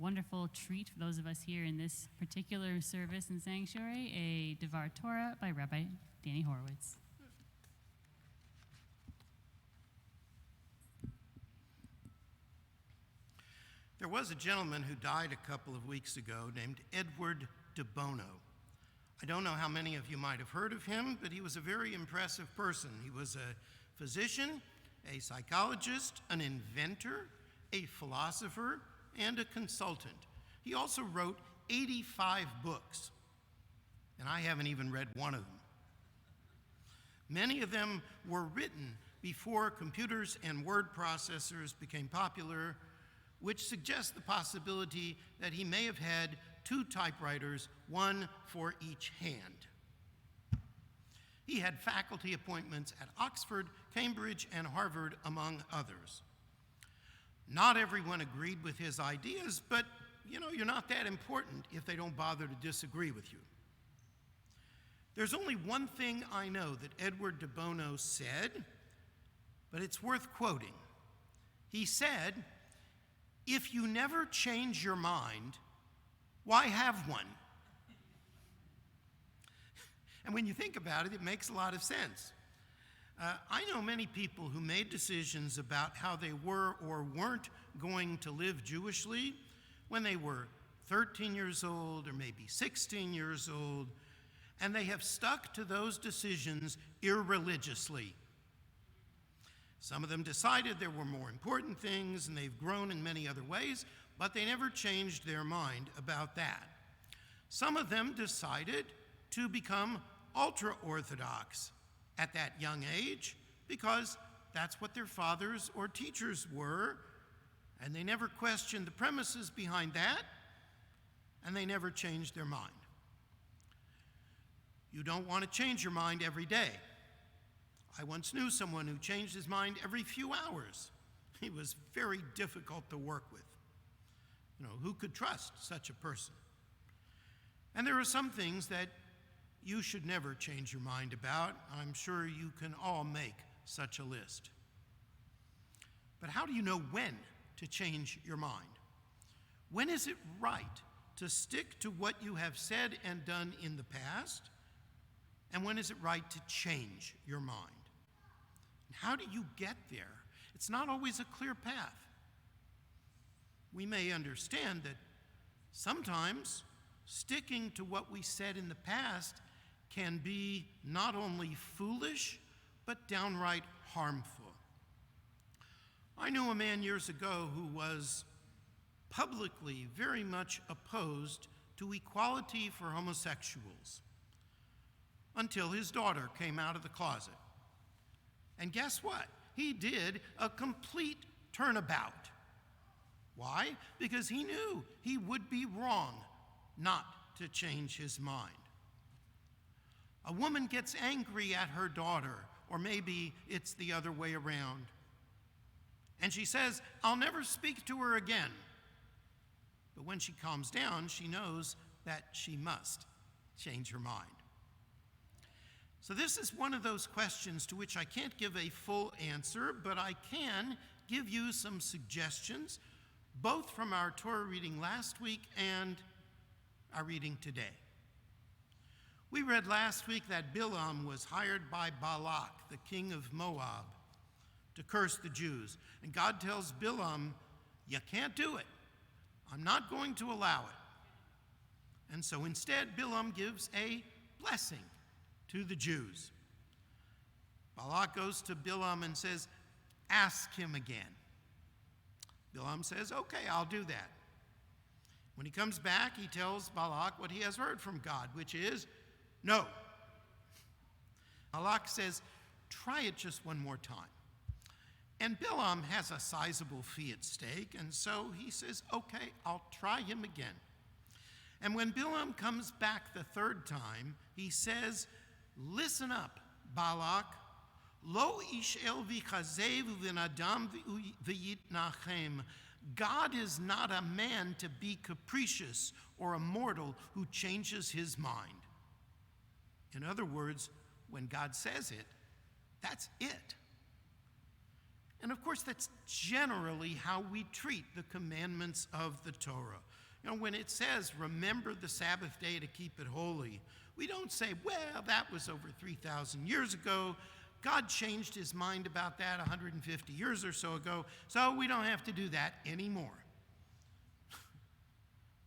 wonderful treat for those of us here in this particular service and sanctuary, a Devar Torah by Rabbi Danny Horwitz. There was a gentleman who died a couple of weeks ago named Edward de Bono. I don't know how many of you might have heard of him, but he was a very impressive person. He was a physician, a psychologist, an inventor, a philosopher, and a consultant. He also wrote 85 books, and I haven't even read one of them. Many of them were written before computers and word processors became popular, which suggests the possibility that he may have had 2 typewriters, one for each hand. He had faculty appointments at Oxford, Cambridge, and Harvard, among others. Not everyone agreed with his ideas, but you're not that important if they don't bother to disagree with you. There's only one thing I know that Edward de Bono said, but it's worth quoting. He said, "If you never change your mind, why have one?" And when you think about it, it makes a lot of sense. I know many people who made decisions about how they were or weren't going to live Jewishly when they were 13 years old or maybe 16 years old, and they have stuck to those decisions irreligiously. Some of them decided there were more important things, and they've grown in many other ways, but they never changed their mind about that. Some of them decided to become ultra-Orthodox at that young age because that's what their fathers or teachers were, and they never questioned the premises behind that, and they never changed their mind. You don't want to change your mind every day. I once knew someone who changed his mind every few hours. He was very difficult to work with. Who could trust such a person? And there are some things that you should never change your mind about. I'm sure you can all make such a list. But how do you know when to change your mind? When is it right to stick to what you have said and done in the past? And when is it right to change your mind? And how do you get there? It's not always a clear path. We may understand that sometimes sticking to what we said in the past can be not only foolish, but downright harmful. I knew a man years ago who was publicly very much opposed to equality for homosexuals until his daughter came out of the closet. And guess what? He did a complete turnabout. Why? Because he knew he would be wrong not to change his mind. A woman gets angry at her daughter, or maybe it's the other way around. And she says, "I'll never speak to her again." But when she calms down, she knows that she must change her mind. So this is one of those questions to which I can't give a full answer, but I can give you some suggestions, both from our Torah reading last week and our reading today. We read last week that Bilam was hired by Balak, the king of Moab, to curse the Jews. And God tells Bilam, "You can't do it. I'm not going to allow it." And so instead, Bilam gives a blessing to the Jews. Balak goes to Bilam and says, "Ask him again." Bilam says, "Okay, I'll do that." When he comes back, he tells Balak what he has heard from God, which is, "No." Balak says, "Try it just one more time." And Bilam has a sizable fee at stake, and so he says, "Okay, I'll try him again." And when Bilam comes back the third time, he says, "Listen up, Balak. Lo ish el v'chazeh v'v'en adam v'yitnachem." God is not a man to be capricious or a mortal who changes his mind. In other words, when God says it, that's it. And of course, that's generally how we treat the commandments of the Torah. You know, when it says, remember the Sabbath day to keep it holy, we don't say, well, that was over 3,000 years ago. God changed his mind about that 150 years or so ago, so we don't have to do that anymore.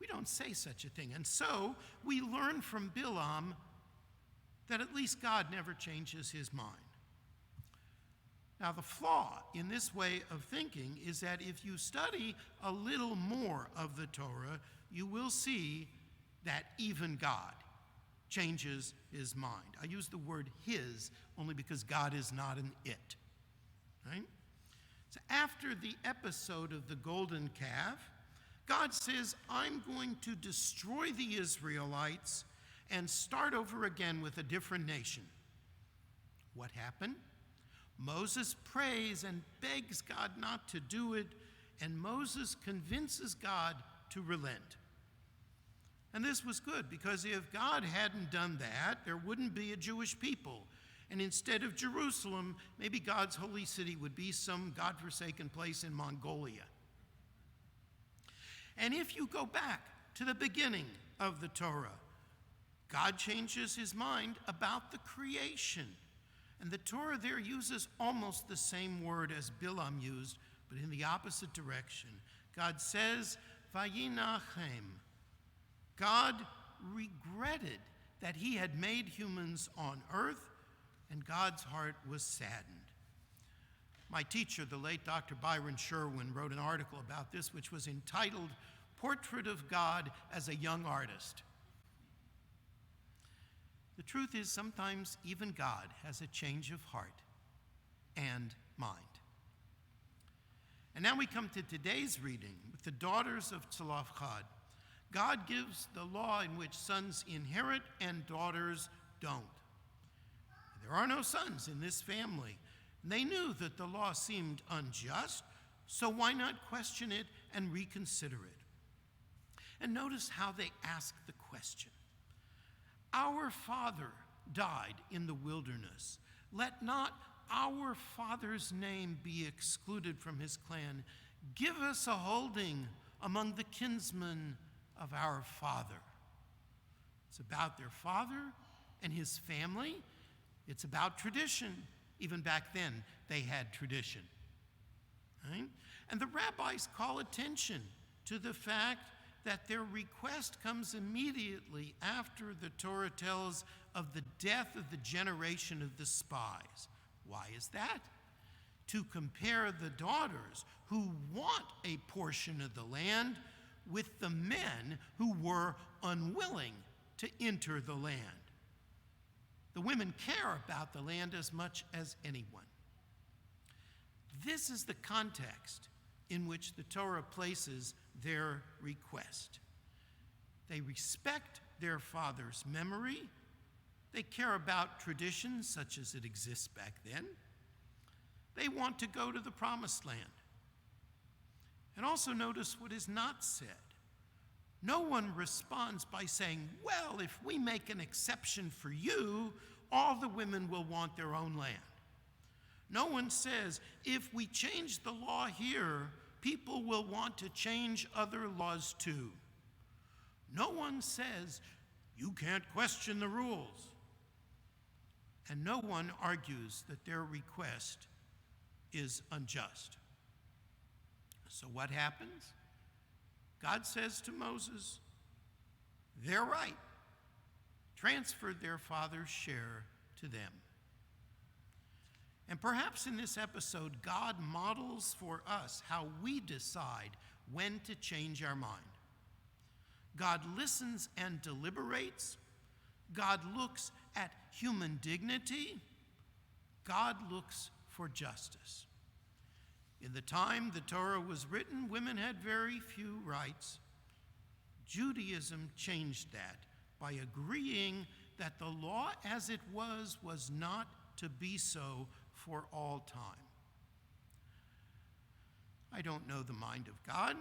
We don't say such a thing. And so we learn from Bilam that at least God never changes his mind. Now, the flaw in this way of thinking is that if you study a little more of the Torah, you will see that even God changes his mind. I use the word his only because God is not an it. Right? So after the episode of the golden calf, God says, I'm going to destroy the Israelites and start over again with a different nation. What happened? Moses prays and begs God not to do it, and Moses convinces God to relent. And this was good, because if God hadn't done that, there wouldn't be a Jewish people. And instead of Jerusalem, maybe God's holy city would be some godforsaken place in Mongolia. And if you go back to the beginning of the Torah, God changes his mind about the creation. And the Torah there uses almost the same word as Bilam used, but in the opposite direction. God says, Vayinachem. God regretted that he had made humans on earth, and God's heart was saddened. My teacher, the late Dr. Byron Sherwin, wrote an article about this, which was entitled, Portrait of God as a Young Artist. The truth is, sometimes even God has a change of heart and mind. And now we come to today's reading with the daughters of Tzlafchad. God gives the law in which sons inherit and daughters don't. There are no sons in this family. And they knew that the law seemed unjust, so why not question it and reconsider it? And notice how they ask the question. Our father died in the wilderness. Let not our father's name be excluded from his clan. Give us a holding among the kinsmen of our father. It's about their father and his family. It's about tradition. Even back then, they had tradition. Right? And the rabbis call attention to the fact that their request comes immediately after the Torah tells of the death of the generation of the spies. Why is that? To compare the daughters who want a portion of the land with the men who were unwilling to enter the land. The women care about the land as much as anyone. This is the context in which the Torah places their request. They respect their father's memory. They care about traditions such as it exists back then. They want to go to the promised land. And also notice what is not said. No one responds by saying, well, if we make an exception for you, all the women will want their own land. No one says, if we change the law here, people will want to change other laws too. No one says, you can't question the rules. And no one argues that their request is unjust. So what happens? God says to Moses, they're right. Transfer their father's share to them. And perhaps in this episode, God models for us how we decide when to change our mind. God listens and deliberates. God looks at human dignity. God looks for justice. In the time the Torah was written, women had very few rights. Judaism changed that by agreeing that the law as it was not to be so for all time. I don't know the mind of God,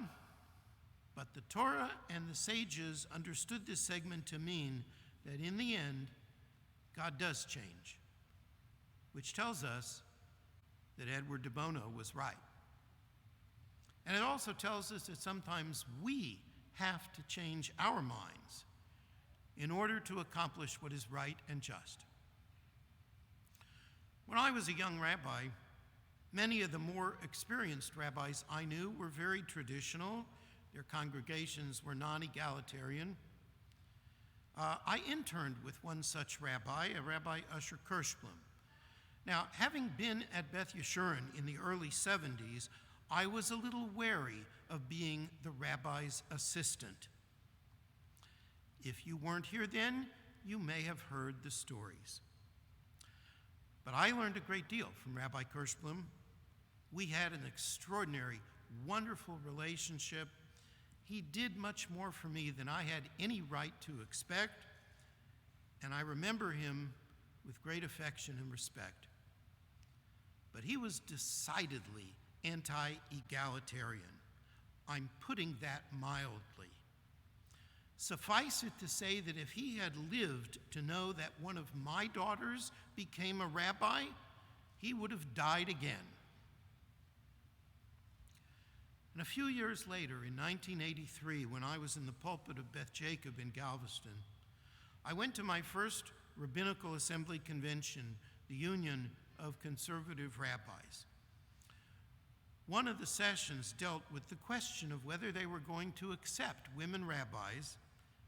but the Torah and the sages understood this segment to mean that in the end, God does change, which tells us that Edward de Bono was right. And it also tells us that sometimes we have to change our minds in order to accomplish what is right and just. When I was a young rabbi, many of the more experienced rabbis I knew were very traditional. Their congregations were non-egalitarian. I interned with one such rabbi, a Rabbi Usher Kirschblum. Now, having been at Beth Yeshurun in the early 70s, I was a little wary of being the rabbi's assistant. If you weren't here then, you may have heard the stories. But I learned a great deal from Rabbi Kirschblum. We had an extraordinary, wonderful relationship. He did much more for me than I had any right to expect, and I remember him with great affection and respect. But he was decidedly anti-egalitarian. I'm putting that mildly. Suffice it to say that if he had lived to know that one of my daughters became a rabbi, he would have died again. And a few years later, in 1983, when I was in the pulpit of Beth Jacob in Galveston, I went to my first Rabbinical Assembly Convention, the Union of Conservative Rabbis. One of the sessions dealt with the question of whether they were going to accept women rabbis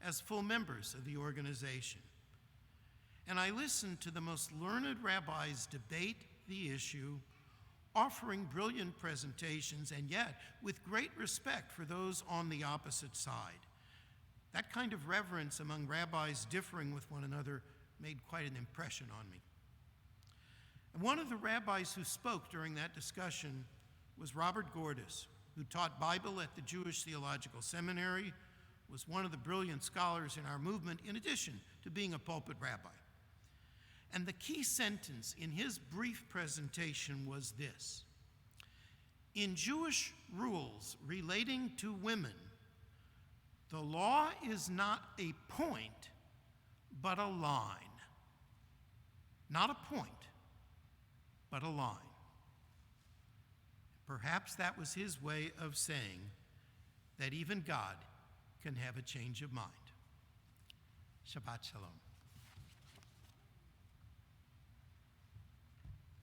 as full members of the organization. And I listened to the most learned rabbis debate the issue, offering brilliant presentations, and yet with great respect for those on the opposite side. That kind of reverence among rabbis differing with one another made quite an impression on me. And one of the rabbis who spoke during that discussion was Robert Gordis, who taught Bible at the Jewish Theological Seminary, was one of the brilliant scholars in our movement, in addition to being a pulpit rabbi. And the key sentence in his brief presentation was this: in Jewish rules relating to women, the law is not a point, but a line. Not a point, but a line. Perhaps that was his way of saying that even God can have a change of mind. Shabbat Shalom.